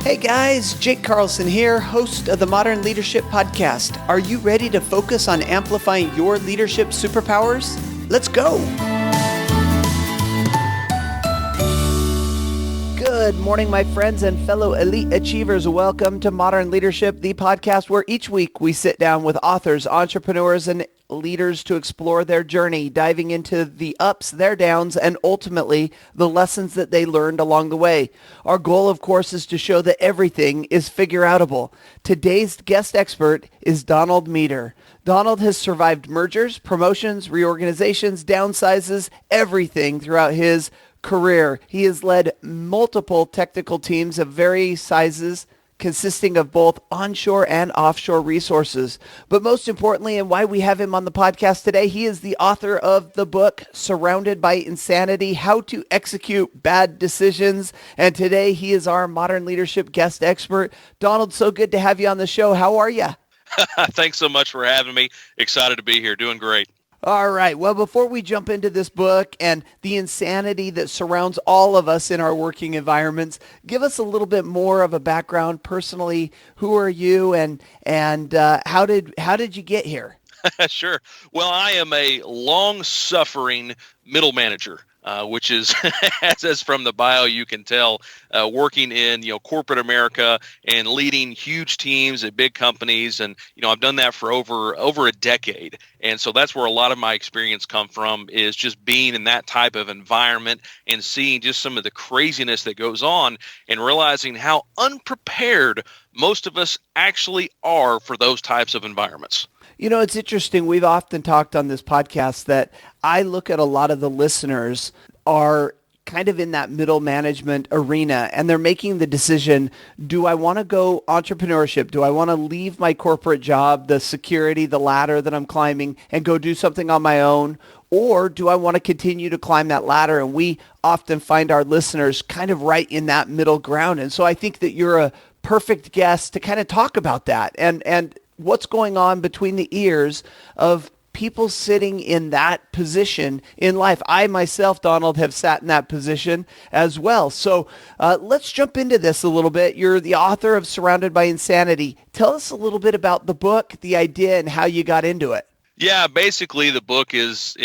Hey guys, Jake Carlson here, host of the Modern Leadership Podcast. Are you ready to focus on amplifying your leadership superpowers? Let's go! Good morning, my friends and fellow elite achievers. Welcome to Modern Leadership, the podcast where each week we sit down with authors, entrepreneurs, and leaders to explore their journey, diving into the ups, their downs, and ultimately the lessons that they learned along the way. Our goal, of course, is to show that everything is figure-outable. Today's guest expert is Donald Meador. Donald has survived mergers, promotions, reorganizations, downsizes, everything throughout his career. He has led multiple technical teams of various sizes, consisting of both onshore and offshore resources. But most importantly, and why we have him on the podcast today, he is the author of the book, Surrounded by Insanity, How to Execute Bad Decisions. And today he is our modern leadership guest expert. Donald, so good to have you on the show. How are you? Thanks so much for having me. Excited to be here. Doing great. All right. Well, before we jump into this book and the insanity that surrounds all of us in our working environments, give us a little bit more of a background personally. Who are you, and how did you get here? Sure. Well, I am a long-suffering middle manager, which is, as from the bio you can tell, working in corporate America and leading huge teams at big companies, and I've done that for over a decade, and so that's where a lot of my experience come from, is just being in that type of environment and seeing just some of the craziness that goes on and realizing how unprepared most of us actually are for those types of environments. It's interesting. We've often talked on this podcast that I look at a lot of the listeners are kind of in that middle management arena, and they're making the decision, do I want to go entrepreneurship? Do I want to leave my corporate job, the security, the ladder that I'm climbing, and go do something on my own? Or do I want to continue to climb that ladder? And we often find our listeners kind of right in that middle ground. And so I think that you're a perfect guest to kind of talk about that and what's going on between the ears of people sitting in that position in life. I myself, Donald, have sat in that position as well. So let's jump into this a little bit. You're the author of Surrounded by Insanity. Tell us a little bit about the book, the idea, and how you got into it. Yeah, basically the book is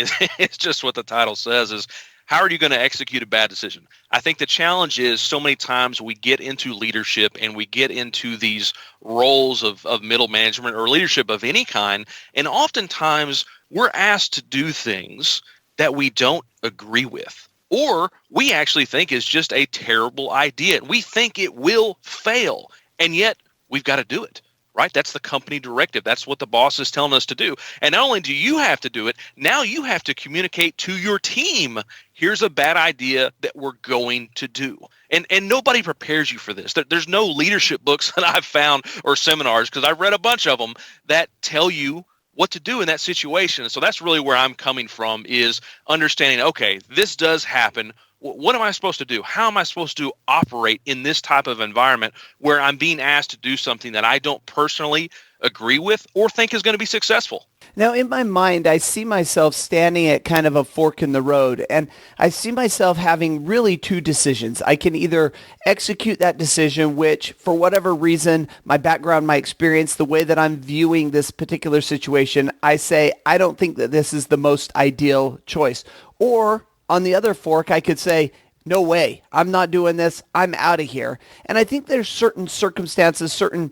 just what the title says, is how are you going to execute a bad decision? I think the challenge is so many times we get into leadership and we get into these roles of middle management or leadership of any kind, and oftentimes we're asked to do things that we don't agree with, or we actually think is just a terrible idea. We think it will fail, and yet we've got to do it. Right? That's the company directive. That's what the boss is telling us to do. And not only do you have to do it, now you have to communicate to your team, here's a bad idea that we're going to do. And nobody prepares you for this. There's no leadership books that I've found or seminars, because I've read a bunch of them, that tell you what to do in that situation. So that's really where I'm coming from, is understanding, okay, this does happen. What am I supposed to do? How am I supposed to operate in this type of environment where I'm being asked to do something that I don't personally agree with or think is going to be successful? Now, in my mind, I see myself standing at kind of a fork in the road, and I see myself having really two decisions. I can either execute that decision, which for whatever reason, my background, my experience, the way that I'm viewing this particular situation, I say, I don't think that this is the most ideal choice. Or on the other fork, I could say, no way, I'm not doing this, I'm out of here. And I think there's certain circumstances, certain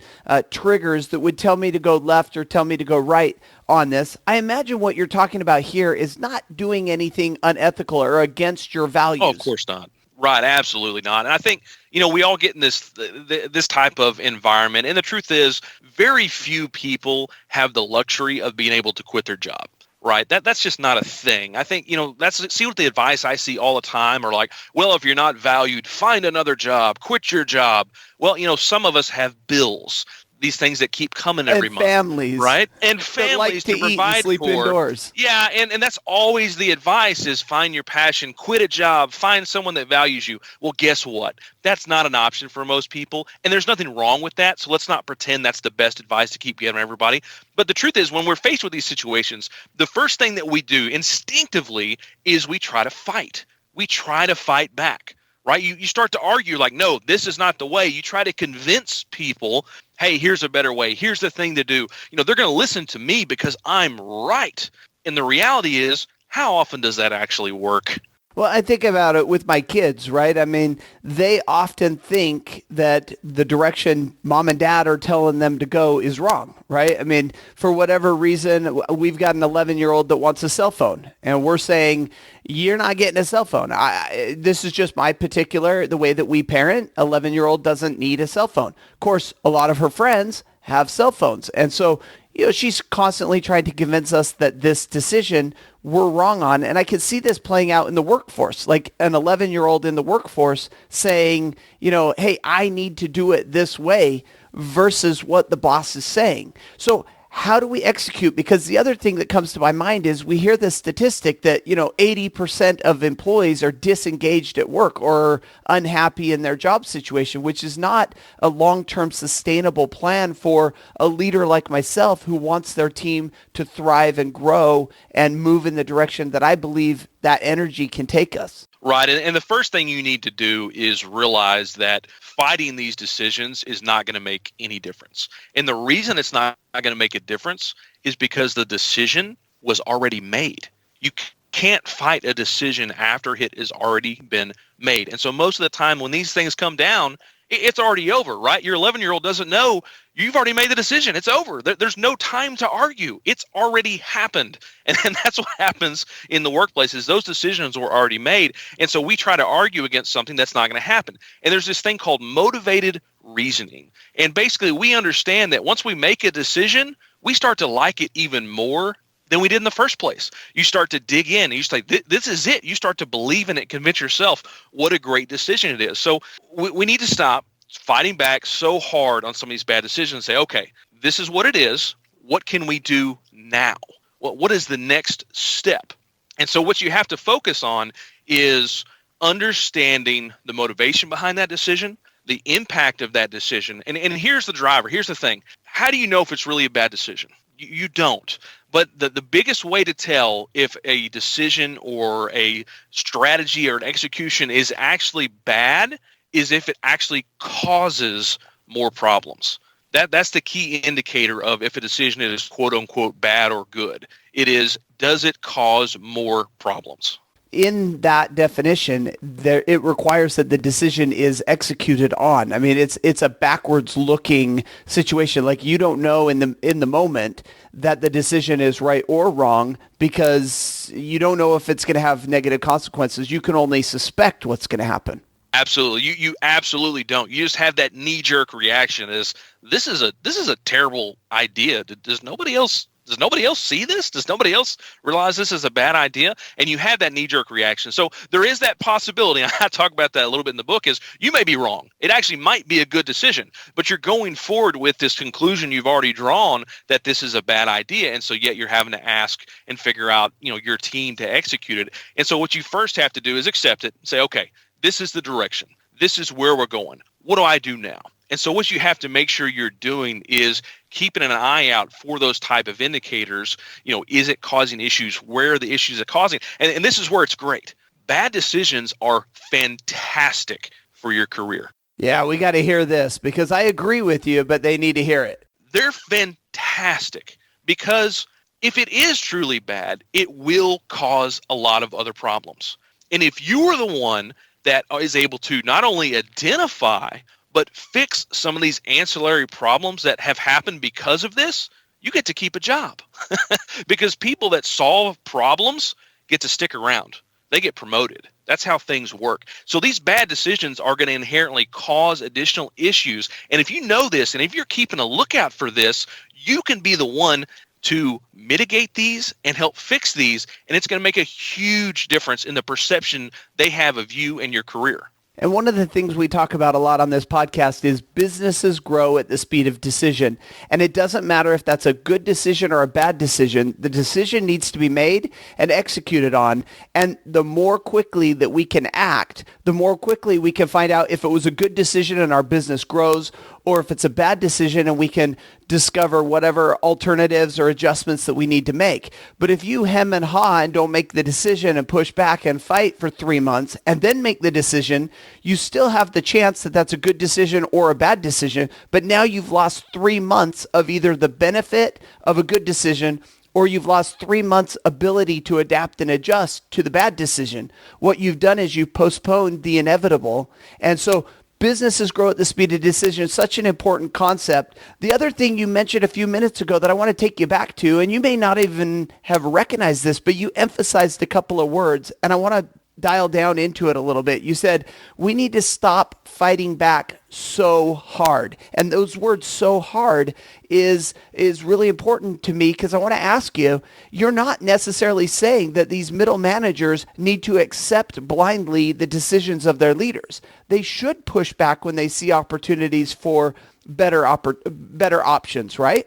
triggers that would tell me to go left or tell me to go right on this. I imagine what you're talking about here is not doing anything unethical or against your values. Oh, of course not. Right, absolutely not. And I think, we all get in this type of environment. And the truth is, very few people have the luxury of being able to quit their job. Right. That's just not a thing. I think, see what the advice I see all the time are like, well, if you're not valued, find another job, quit your job. Well, some of us have bills, these things that keep coming every month. Families. Right. And families like to provide eat and sleep for. indoors. Yeah. And that's always the advice, is find your passion, quit a job, find someone that values you. Well, guess what? That's not an option for most people. And there's nothing wrong with that. So let's not pretend that's the best advice to keep giving everybody. But the truth is, when we're faced with these situations, the first thing that we do instinctively is we try to fight. We try to fight back. right? You start to argue like, no, this is not the way. You try to convince people, hey, here's a better way. Here's the thing to do. They're going to listen to me because I'm right. And the reality is, how often does that actually work? Well, I think about it with my kids, right? I mean, they often think that the direction mom and dad are telling them to go is wrong, right? I mean, for whatever reason, we've got an 11-year-old that wants a cell phone, and we're saying, you're not getting a cell phone. This is just the way that we parent. 11-year-old doesn't need a cell phone. Of course, a lot of her friends have cell phones. And so, she's constantly trying to convince us that this decision we're wrong on. And I can see this playing out in the workforce, like an 11-year-old in the workforce saying, hey, I need to do it this way versus what the boss is saying. So how do we execute? Because the other thing that comes to my mind is we hear this statistic that, 80% of employees are disengaged at work or unhappy in their job situation, which is not a long-term sustainable plan for a leader like myself who wants their team to thrive and grow and move in the direction that I believe that energy can take us. Right. And the first thing you need to do is realize that fighting these decisions is not going to make any difference. And the reason it's not going to make a difference is because the decision was already made. You can't fight a decision after it has already been made. And so most of the time when these things come down, it's already over, right? Your 11-year-old doesn't know you've already made the decision. It's over. There's no time to argue. It's already happened. And that's what happens in the workplace is those decisions were already made. And so we try to argue against something that's not going to happen. And there's this thing called motivated reasoning. And basically we understand that once we make a decision, we start to like it even more than we did in the first place. You start to dig in and you say, this is it. You start to believe in it, convince yourself what a great decision it is. So we need to stop fighting back so hard on some of these bad decisions and say, okay, this is what it is. What can we do now? What is the next step? And so what you have to focus on is understanding the motivation behind that decision, the impact of that decision. And here's the driver. Here's the thing. How do you know if it's really a bad decision? You don't. But the biggest way to tell if a decision or a strategy or an execution is actually bad is if it actually causes more problems. That's the key indicator of if a decision is quote unquote bad or good. It is, does it cause more problems? In that definition, it requires that the decision is executed on. I mean, it's a backwards looking situation. Like you don't know in the moment that the decision is right or wrong because you don't know if it's going to have negative consequences. You can only suspect what's going to happen. Absolutely. You absolutely don't. You just have that knee-jerk reaction is this is a terrible idea. Does nobody else see this? Does nobody else realize this is a bad idea? And you have that knee-jerk reaction. So there is that possibility, and I talk about that a little bit in the book, is you may be wrong. It actually might be a good decision, but you're going forward with this conclusion you've already drawn that this is a bad idea, and so yet you're having to ask and figure out, your team to execute it. And so what you first have to do is accept it and say, okay, this is the direction. This is where we're going. What do I do now? And so what you have to make sure you're doing is keeping an eye out for those type of indicators. Is it causing issues? Where are the issues are causing? And this is where it's great. Bad decisions are fantastic for your career. Yeah, we got to hear this because I agree with you, but they need to hear it. They're fantastic because if it is truly bad, it will cause a lot of other problems. And if you are the one that is able to not only identify but fix some of these ancillary problems that have happened because of this, you get to keep a job. Because people that solve problems get to stick around. They get promoted. That's how things work. So these bad decisions are going to inherently cause additional issues. And if you know this, and if you're keeping a lookout for this, you can be the one to mitigate these and help fix these. And it's going to make a huge difference in the perception they have of you and your career. And one of the things we talk about a lot on this podcast is businesses grow at the speed of decision. And it doesn't matter if that's a good decision or a bad decision. The decision needs to be made and executed on. And the more quickly that we can act, the more quickly we can find out if it was a good decision and our business grows, or if it's a bad decision and we can discover whatever alternatives or adjustments that we need to make. But if you hem and haw and don't make the decision and push back and fight for 3 months and then make the decision, you still have the chance that that's a good decision or a bad decision. But now you've lost 3 months of either the benefit of a good decision, or you've lost 3 months' ability to adapt and adjust to the bad decision. What you've done is you've postponed the inevitable. And so businesses grow at the speed of decision. It's such an important concept. The other thing you mentioned a few minutes ago that I want to take you back to, and you may not even have recognized this, but you emphasized a couple of words, and I want to dial down into it a little bit. You said, we need to stop fighting back so hard. And those words, so hard, is really important to me, because I want to ask you, you're not necessarily saying that these middle managers need to accept blindly the decisions of their leaders. They should push back when they see opportunities for better options, right?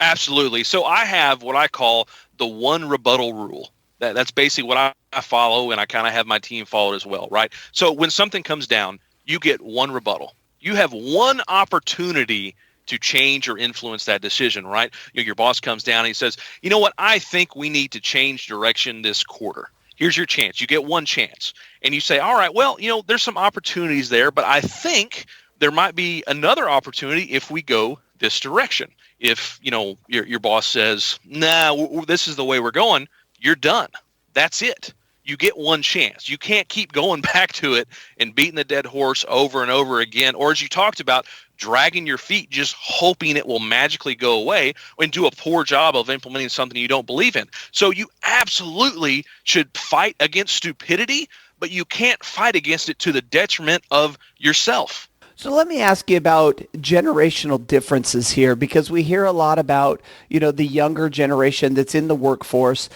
Absolutely. So I have what I call the one rebuttal rule. That's basically what I follow, and I kind of have my team follow it as well, right? So when something comes down, you get one rebuttal. You have one opportunity to change or influence that decision, right? Your boss comes down and he says, you know what, I think we need to change direction this quarter. Here's your chance. You get one chance. And you say, all right, well, there's some opportunities there, but I think there might be another opportunity if we go this direction. If, your boss says, nah, this is the way we're going, you're done. That's it. You get one chance. You can't keep going back to it and beating the dead horse over and over again, or as you talked about, dragging your feet, just hoping it will magically go away and do a poor job of implementing something you don't believe in. So you absolutely should fight against stupidity, but you can't fight against it to the detriment of yourself. So let me ask you about generational differences here, because we hear a lot about, the younger generation that's in the workforce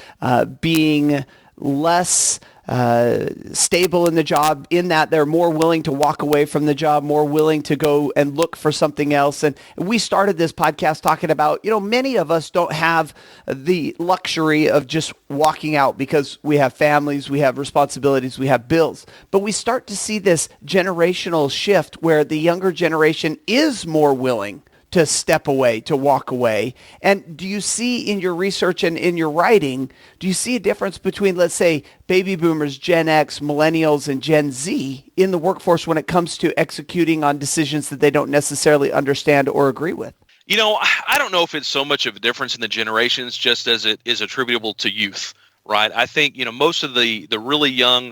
being less stable in the job, in that they're more willing to walk away from the job, more willing to go and look for something else. And we started this podcast talking about, many of us don't have the luxury of just walking out because we have families, we have responsibilities, we have bills. But we start to see this generational shift where the younger generation is more willing to step away, to walk away. And do you see in your research and in your writing, do you see a difference between, let's say, baby boomers, Gen X, millennials, and Gen Z in the workforce when it comes to executing on decisions that they don't necessarily understand or agree with? I don't know if it's so much of a difference in the generations just as it is attributable to youth, right? I think, most of the really young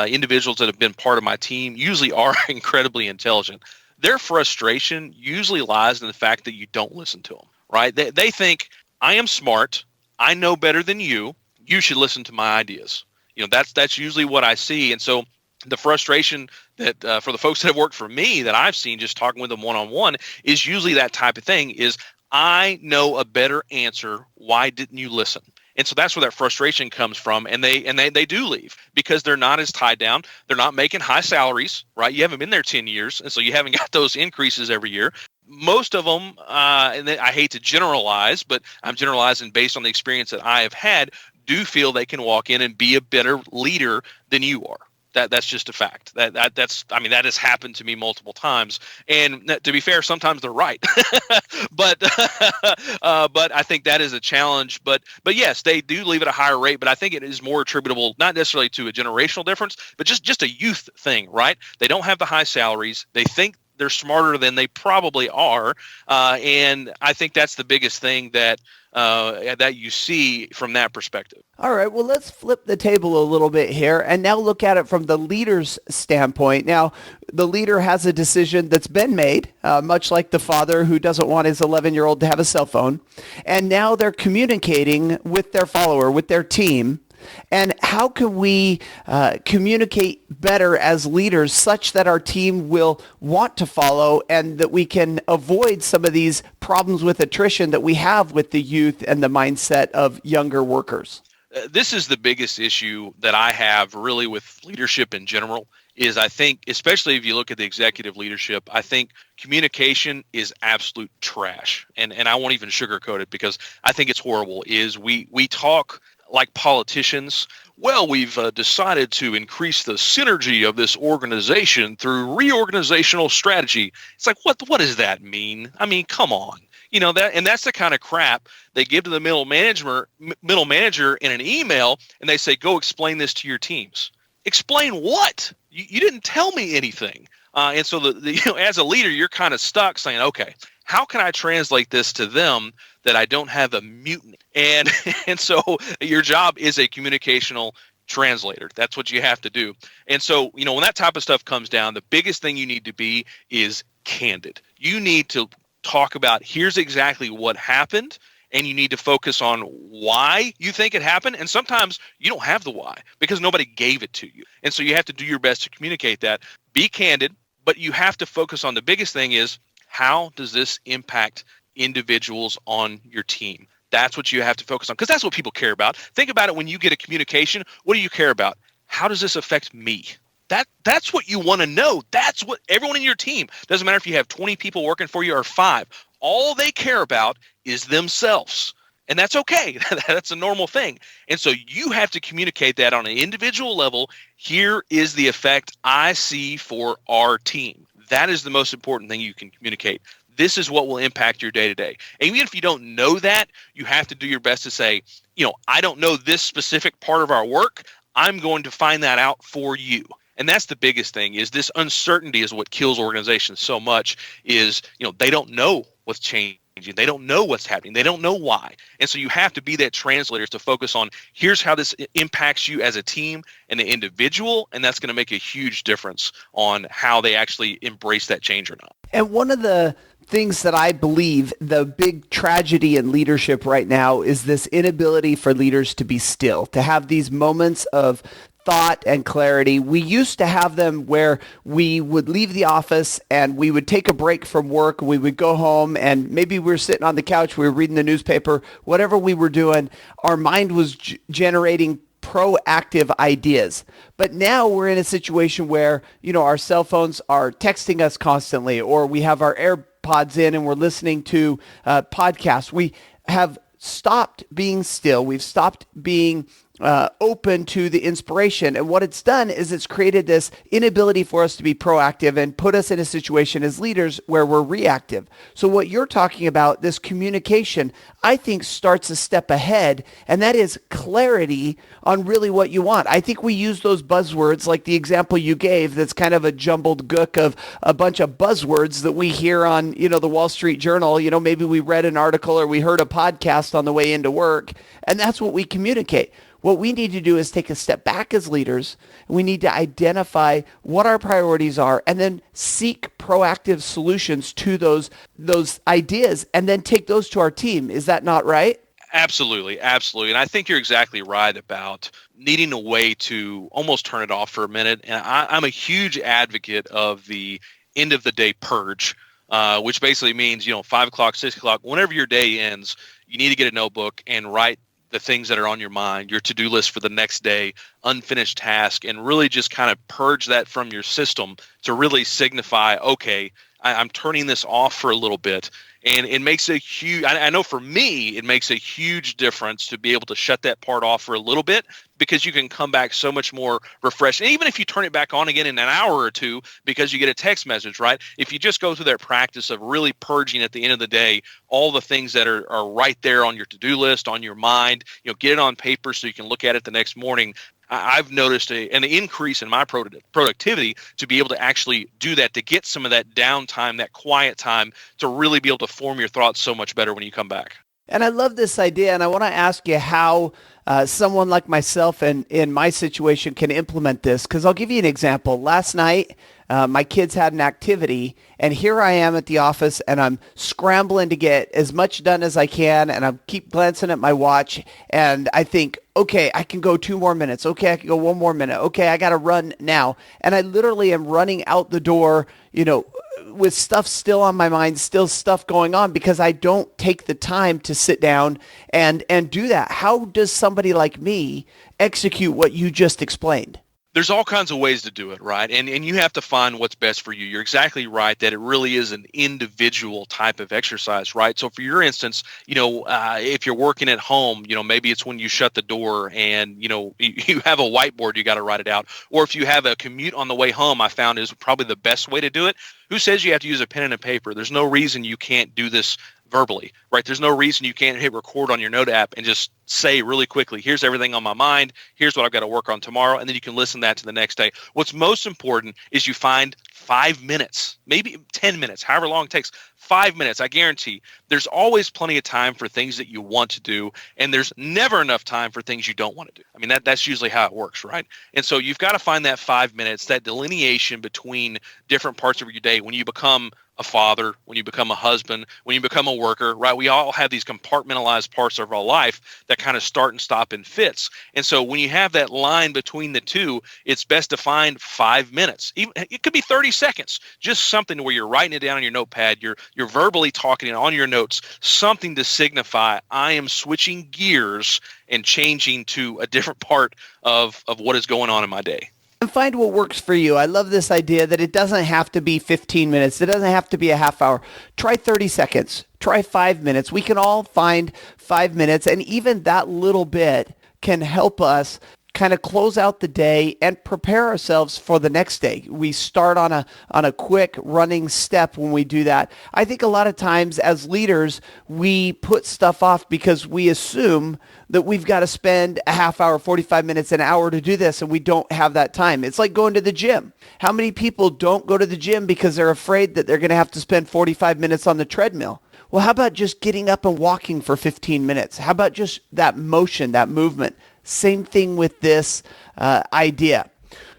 individuals that have been part of my team usually are incredibly intelligent. Their frustration usually lies in the fact that you don't listen to them, right? They think, I am smart. I know better than you. You should listen to my ideas. That's usually what I see. And so the frustration that for the folks that have worked for me that I've seen just talking with them one-on-one is usually that type of thing is, I know a better answer. Why didn't you listen? And so that's where that frustration comes from, and they do leave because they're not as tied down. They're not making high salaries, right? You haven't been there 10 years, and so you haven't got those increases every year. Most of them, and I hate to generalize, but I'm generalizing based on the experience that I have had, do feel they can walk in and be a better leader than you are. That's just a fact. That has happened to me multiple times. And to be fair, sometimes they're right. but I think that is a challenge. But yes, they do leave at a higher rate. But I think it is more attributable, not necessarily to a generational difference, but just a youth thing, right? They don't have the high salaries. They think they're smarter than they probably are. And I think that's the biggest thing that you see from that perspective. All right, well, let's flip the table a little bit here and now look at it from the leader's standpoint. Now, the leader has a decision that's been made, much like the father who doesn't want his 11-year-old to have a cell phone. And now they're communicating with their follower, with their team. And how can we communicate better as leaders such that our team will want to follow and that we can avoid some of these problems with attrition that we have with the youth and the mindset of younger workers? This is the biggest issue that I have really with leadership in general is I think, especially if you look at the executive leadership, I think communication is absolute trash. And I won't even sugarcoat it because I think it's horrible, is we talk like politicians. Well, we've decided to increase the synergy of this organization through reorganizational strategy. It's like, what does that mean? I mean, come on. And that's the kind of crap they give to the middle manager in an email, and they say, go explain this to your teams. Explain what? You didn't tell me anything. And so as a leader, you're kind of stuck saying, okay, how can I translate this to them that I don't have a mutiny? And so your job is a communicational translator. That's what you have to do. And so, when that type of stuff comes down, the biggest thing you need to be is candid. You need to talk about, here's exactly what happened, and you need to focus on why you think it happened. And sometimes you don't have the why because nobody gave it to you. And so you have to do your best to communicate that. Be candid, but you have to focus on the biggest thing is, how does this impact individuals on your team? That's what you have to focus on, because that's what people care about. Think about it when you get a communication. What do you care about? How does this affect me? That's what you want to know. That's what everyone in your team, doesn't matter if you have 20 people working for you or 5, all they care about is themselves. And that's okay. That's a normal thing. And so you have to communicate that on an individual level. Here is the effect I see for our team. That is the most important thing you can communicate. This is what will impact your day-to-day. And even if you don't know that, you have to do your best to say, I don't know this specific part of our work. I'm going to find that out for you. And that's the biggest thing, is this uncertainty is what kills organizations so much, is, they don't know what's changing. They don't know what's happening. They don't know why. And so you have to be that translator to focus on, here's how this impacts you as a team and the individual. And that's going to make a huge difference on how they actually embrace that change or not. And one of the things that I believe the big tragedy in leadership right now is this inability for leaders to be still, to have these moments of thought and clarity. We used to have them where we would leave the office and we would take a break from work. We would go home and maybe we were sitting on the couch, we were reading the newspaper, whatever we were doing, our mind was generating proactive ideas. But now we're in a situation where, our cell phones are texting us constantly, or we have our AirPods in and we're listening to podcasts. We have stopped being still. We've stopped being open to the inspiration. And what it's done is it's created this inability for us to be proactive and put us in a situation as leaders where we're reactive. So what you're talking about, this communication, I think starts a step ahead, and that is clarity on really what you want. I think we use those buzzwords like the example you gave that's kind of a jumbled gook of a bunch of buzzwords that we hear on, the Wall Street Journal. Maybe we read an article or we heard a podcast on the way into work, and that's what we communicate. What we need to do is take a step back as leaders. We need to identify what our priorities are and then seek proactive solutions to those ideas and then take those to our team. Is that not right? Absolutely. And I think you're exactly right about needing a way to almost turn it off for a minute. And I'm a huge advocate of the end of the day purge, which basically means, 5 o'clock, 6 o'clock, whenever your day ends, you need to get a notebook and write the things that are on your mind, your to-do list for the next day, unfinished task, and really just kind of purge that from your system to really signify, okay, I'm turning this off for a little bit. And it makes a huge, I know for me, it makes a huge difference to be able to shut that part off for a little bit, because you can come back so much more refreshed. And even if you turn it back on again in an hour or two because you get a text message, right? If you just go through that practice of really purging at the end of the day, all the things that are right there on your to-do list, on your mind, get it on paper so you can look at it the next morning. I've noticed an increase in my productivity to be able to actually do that, to get some of that downtime, that quiet time, to really be able to form your thoughts so much better when you come back. And I love this idea, and I want to ask you how someone like myself and in my situation can implement this, because I'll give you an example. Last night, my kids had an activity, and here I am at the office, and I'm scrambling to get as much done as I can, and I keep glancing at my watch, and I think, okay, I can go 2 more minutes. Okay, I can go 1 more minute. Okay, I got to run now. And I literally am running out the door, with stuff still on my mind, still stuff going on, because I don't take the time to sit down and do that. How does somebody like me execute what you just explained? There's all kinds of ways to do it, right? And you have to find what's best for you. You're exactly right that it really is an individual type of exercise, right? So for your instance, if you're working at home, maybe it's when you shut the door and, you have a whiteboard, you got to write it out. Or if you have a commute on the way home, I found is probably the best way to do it. Who says you have to use a pen and a paper? There's no reason you can't do this verbally, right? There's no reason you can't hit record on your note app and just say really quickly, here's everything on my mind, here's what I've got to work on tomorrow, and then you can listen to that to the next day. What's most important is you find 5 minutes, maybe 10 minutes, however long it takes, 5 minutes. I guarantee there's always plenty of time for things that you want to do, and there's never enough time for things you don't want to do. I mean, that's usually how it works, right? And so you've got to find that 5 minutes, that delineation between different parts of your day. When you become a father, when you become a husband, when you become a worker, right? We all have these compartmentalized parts of our life that kind of start and stop in fits. And so when you have that line between the two, it's best to find 5 minutes. Even it could be 30 seconds, just something where you're writing it down on your notepad, you're verbally talking it on your notes, something to signify I am switching gears and changing to a different part of what is going on in my day. And find what works for you. I love this idea that it doesn't have to be 15 minutes. It doesn't have to be a half hour. Try 30 seconds. Try 5 minutes. We can all find 5 minutes, and even that little bit can help us kind of close out the day and prepare ourselves for the next day. We start on a quick running step when we do that. I think a lot of times as leaders, we put stuff off because we assume that we've got to spend a half hour, 45 minutes, an hour to do this, and we don't have that time. It's like going to the gym. How many people don't go to the gym because they're afraid that they're going to have to spend 45 minutes on the treadmill? Well, how about just getting up and walking for 15 minutes? How about just that motion, that movement? Same thing with this idea.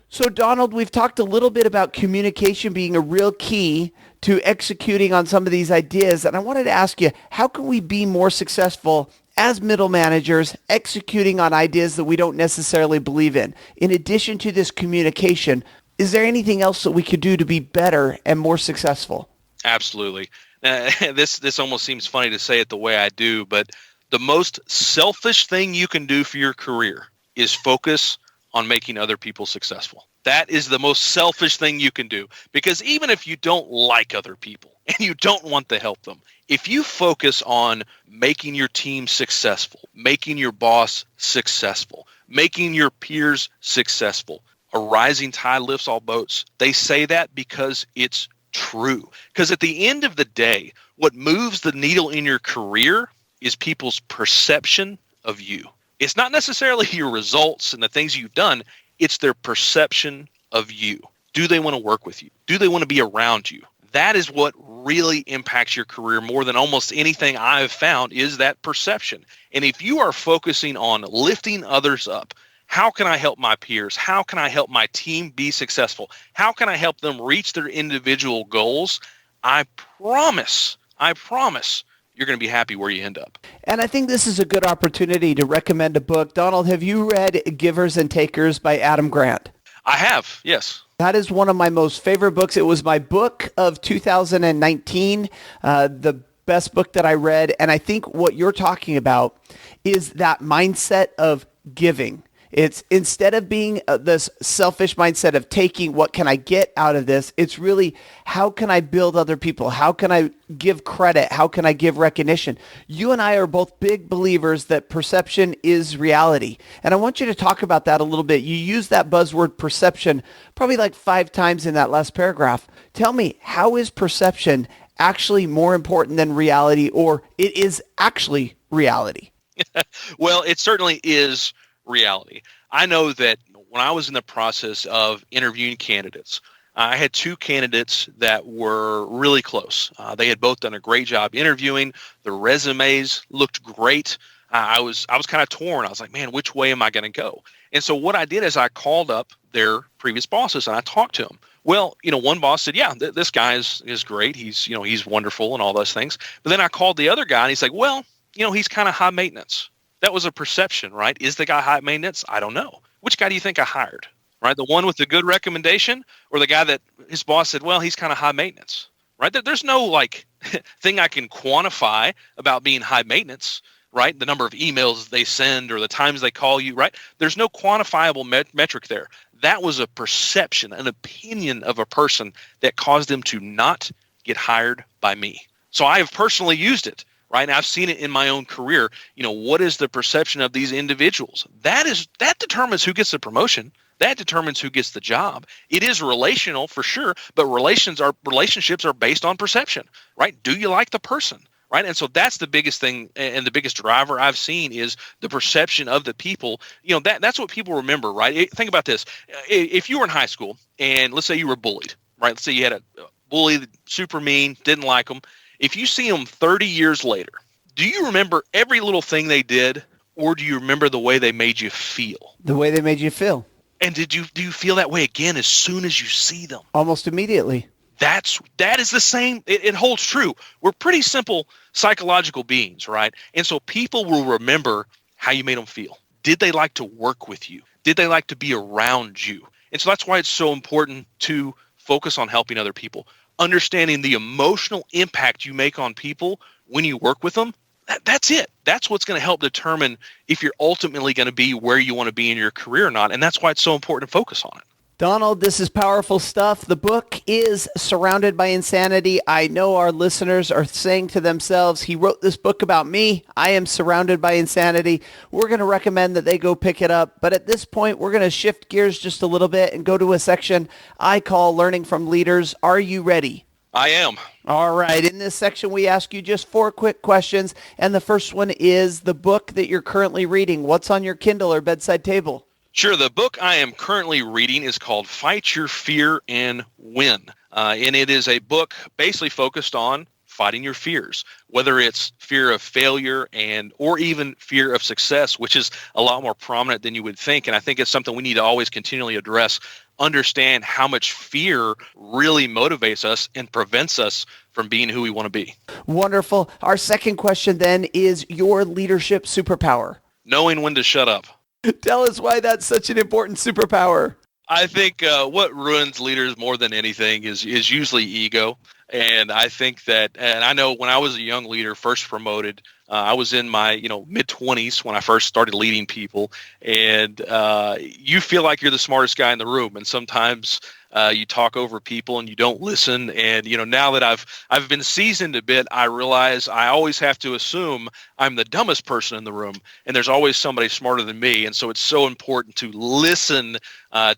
So, Donald, we've talked a little bit about communication being a real key to executing on some of these ideas. And I wanted to ask you, how can we be more successful as middle managers executing on ideas that we don't necessarily believe in? In addition to this communication, is there anything else that we could do to be better and more successful? Absolutely. This almost seems funny to say it the way I do, but the most selfish thing you can do for your career is focus on making other people successful. That is the most selfish thing you can do, because even if you don't like other people and you don't want to help them, if you focus on making your team successful, making your boss successful, making your peers successful, a rising tide lifts all boats. They say that because it's true. Because at the end of the day, what moves the needle in your career is people's perception of you. It's not necessarily your results and the things you've done. It's their perception of you. Do they want to work with you? Do they want to be around you? That is what really impacts your career more than almost anything I've found, is that perception. And if you are focusing on lifting others up, how can I help my peers? How can I help my team be successful? How can I help them reach their individual goals? I promise you're going to be happy where you end up. And I think this is a good opportunity to recommend a book. Donald, have you read Givers and Takers by Adam Grant? I have, yes. That is one of my most favorite books. It was my book of 2019, the best book that I read. And I think what you're talking about is that mindset of giving. It's instead of being this selfish mindset of taking, what can I get out of this? It's really, how can I build other people? How can I give credit? How can I give recognition? You and I are both big believers that perception is reality. And I want you to talk about that a little bit. You use that buzzword perception probably like 5 times in that last paragraph. Tell me, how is perception actually more important than reality, or it is actually reality? Well, it certainly is reality. I know that when I was in the process of interviewing candidates, I had 2 candidates that were really close. They had both done a great job interviewing. The resumes looked great. I was kind of torn. I was like, man, which way am I going to go? And so what I did is I called up their previous bosses and I talked to them. Well, one boss said, yeah, this guy is great. He's wonderful and all those things. But then I called the other guy and he's like, well, he's kind of high maintenance. That was a perception, right? Is the guy high maintenance? I don't know. Which guy do you think I hired, right? The one with the good recommendation, or the guy that his boss said, well, he's kind of high maintenance, right? There's no thing I can quantify about being high maintenance, right? The number of emails they send or the times they call you, right? There's no quantifiable metric there. That was a perception, an opinion of a person that caused them to not get hired by me. So I have personally used it. Right. And I've seen it in my own career. What is the perception of these individuals? That determines who gets the promotion. That determines who gets the job. It is relational for sure, but relationships are based on perception, right? Do you like the person, right? And so that's the biggest thing, and the biggest driver I've seen is the perception of the people. That's what people remember, right? Think about this. If you were in high school and let's say you were bullied, right? Let's say you had a bully, super mean, didn't like them. If you see them 30 years later, do you remember every little thing they did, or do you remember the way they made you feel? The way they made you feel. And do you feel that way again as soon as you see them? Almost immediately. That is the same. It holds true. We're pretty simple psychological beings, right? And so people will remember how you made them feel. Did they like to work with you? Did they like to be around you? And so that's why it's so important to focus on helping other people, understanding the emotional impact you make on people when you work with them. That's it. That's what's going to help determine if you're ultimately going to be where you want to be in your career or not. And that's why it's so important to focus on it. Donald, this is powerful stuff. The book is Surrounded by Insanity. I know our listeners are saying to themselves, he wrote this book about me. I am surrounded by insanity. We're going to recommend that they go pick it up. But at this point, we're going to shift gears just a little bit and go to a section I call Learning from Leaders. Are you ready? I am. All right. In this section, we ask you just 4 quick questions. And the first one is the book that you're currently reading. What's on your Kindle or bedside table? Sure. The book I am currently reading is called Fight Your Fear and Win. And it is a book basically focused on fighting your fears, whether it's fear of failure or even fear of success, which is a lot more prominent than you would think. And I think it's something we need to always continually address, understand how much fear really motivates us and prevents us from being who we want to be. Wonderful. Our second question then is your leadership superpower. Knowing when to shut up. Tell us why that's such an important superpower. I think what ruins leaders more than anything is usually ego. And I think that, and I know when I was a young leader, first promoted, I was in my mid-20s when I first started leading people, and you feel like you're the smartest guy in the room, and sometimes you talk over people and you don't listen. And now that I've been seasoned a bit, I realize I always have to assume I'm the dumbest person in the room, and there's always somebody smarter than me. And so it's so important to listen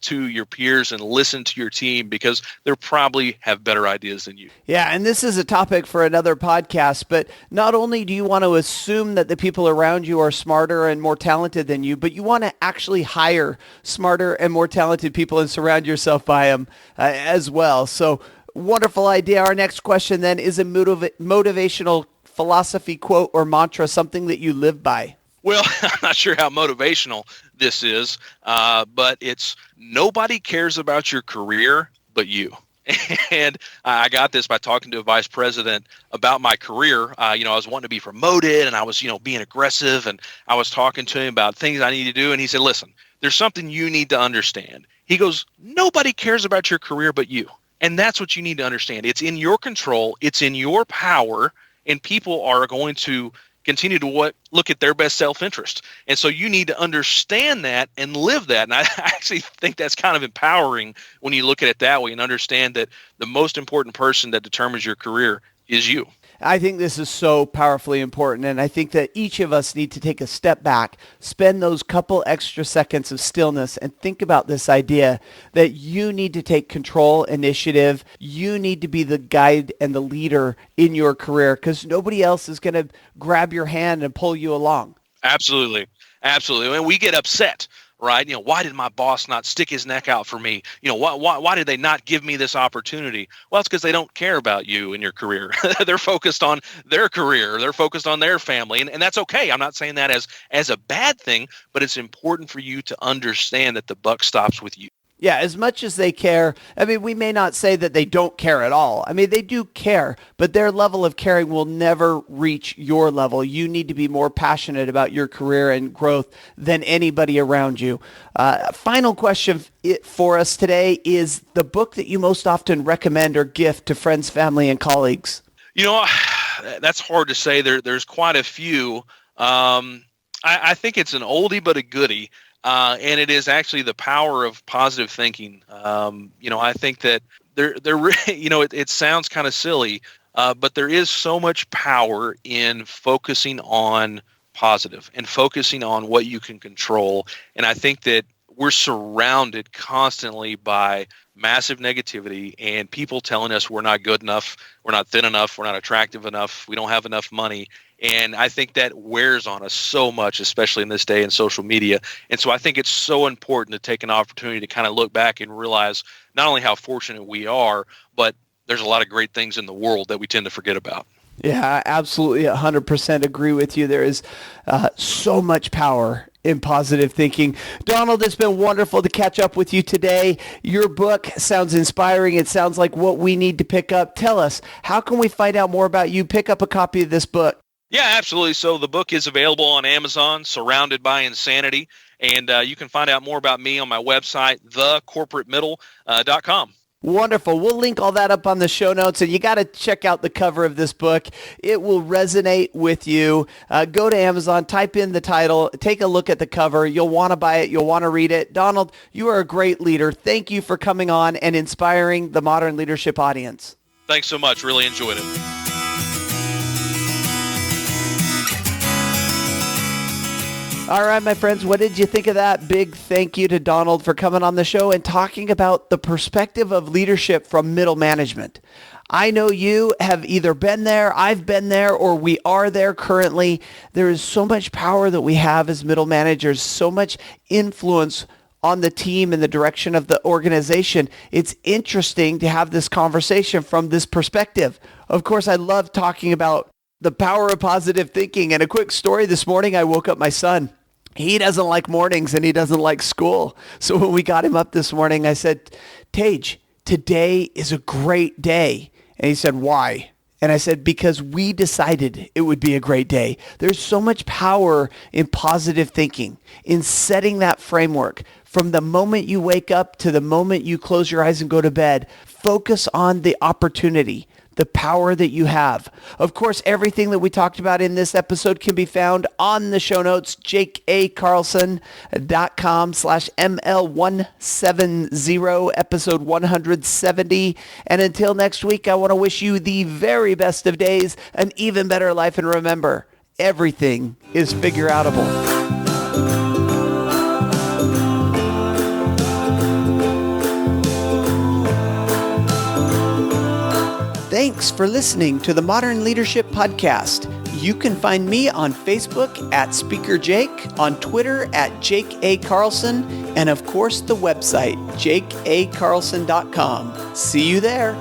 to your peers and listen to your team, because they probably have better ideas than you. Yeah, and this is a topic for another podcast, but not only do you want to assume that the people around you are smarter and more talented than you, but you want to actually hire smarter and more talented people and surround yourself by them as well. So wonderful idea. Our next question then is a motivational philosophy quote or mantra, something that you live by. Well, I'm not sure how motivational this is, but it's nobody cares about your career but you. And I got this by talking to a vice president about my career. I was wanting to be promoted, and I was, being aggressive, and I was talking to him about things I need to do. And he said, listen, there's something you need to understand. He goes, nobody cares about your career but you. And that's what you need to understand. It's in your control. It's in your power. And people are going to continue to look at their best self-interest. And so you need to understand that and live that. And I actually think that's kind of empowering when you look at it that way and understand that the most important person that determines your career is you. I think this is so powerfully important, and I think that each of us need to take a step back, spend those couple extra seconds of stillness, and think about this idea that you need to take control, initiative. You need to be the guide and the leader in your career, because nobody else is going to grab your hand and pull you along. Absolutely. Absolutely. And we get upset, right? Why did my boss not stick his neck out for me? Why did they not give me this opportunity? Well, it's because they don't care about you and your career. They're focused on their career. They're focused on their family. And that's okay. I'm not saying that as a bad thing, but it's important for you to understand that the buck stops with you. Yeah, as much as they care, we may not say that they don't care at all. They do care, but their level of caring will never reach your level. You need to be more passionate about your career and growth than anybody around you. Final question for us today is the book that you most often recommend or gift to friends, family, and colleagues. That's hard to say. There's quite a few. I think it's an oldie but a goodie. And it is actually The Power of Positive Thinking. I think that it sounds kind of silly, but there is so much power in focusing on positive and focusing on what you can control. And I think that we're surrounded constantly by massive negativity and people telling us we're not good enough, we're not thin enough, we're not attractive enough, we don't have enough money. And I think that wears on us so much, especially in this day in social media. And so I think it's so important to take an opportunity to kind of look back and realize not only how fortunate we are, but there's a lot of great things in the world that we tend to forget about. Yeah, I absolutely 100% agree with you. There is so much power in positive thinking. Donald, it's been wonderful to catch up with you today. Your book sounds inspiring. It sounds like what we need to pick up. Tell us, how can we find out more about you? Pick up a copy of this book. Yeah, absolutely. So the book is available on Amazon, Surrounded by Insanity. And you can find out more about me on my website, thecorporatemiddle.com. Wonderful. We'll link all that up on the show notes, and you got to check out the cover of this book. It will resonate with you. Go to Amazon, type in the title, take a look at the cover. You'll want to buy it. You'll want to read it. Donald, you are a great leader. Thank you for coming on and inspiring the Modern Leadership audience. Thanks so much. Really enjoyed it. All right, my friends, what did you think of that? Big thank you to Donald for coming on the show and talking about the perspective of leadership from middle management. I know you have either been there, I've been there, or we are there currently. There is so much power that we have as middle managers, so much influence on the team in the direction of the organization. It's interesting to have this conversation from this perspective. Of course, I love talking about the power of positive thinking. And a quick story this morning, I woke up my son. He doesn't like mornings and he doesn't like school. So when we got him up this morning, I said, Tage, today is a great day. And he said, why? And I said, because we decided it would be a great day. There's so much power in positive thinking, in setting that framework. From the moment you wake up to the moment you close your eyes and go to bed, focus on the opportunity, the power that you have. Of course, everything that we talked about in this episode can be found on the show notes, jakeacarlson.com/ML170, episode 170. And until next week, I want to wish you the very best of days, an even better life. And remember, everything is figure-outable. Thanks for listening to the Modern Leadership Podcast. You can find me on Facebook at Speaker Jake, on Twitter at Jake A. Carlson, and of course the website, jakeacarlson.com. See you there.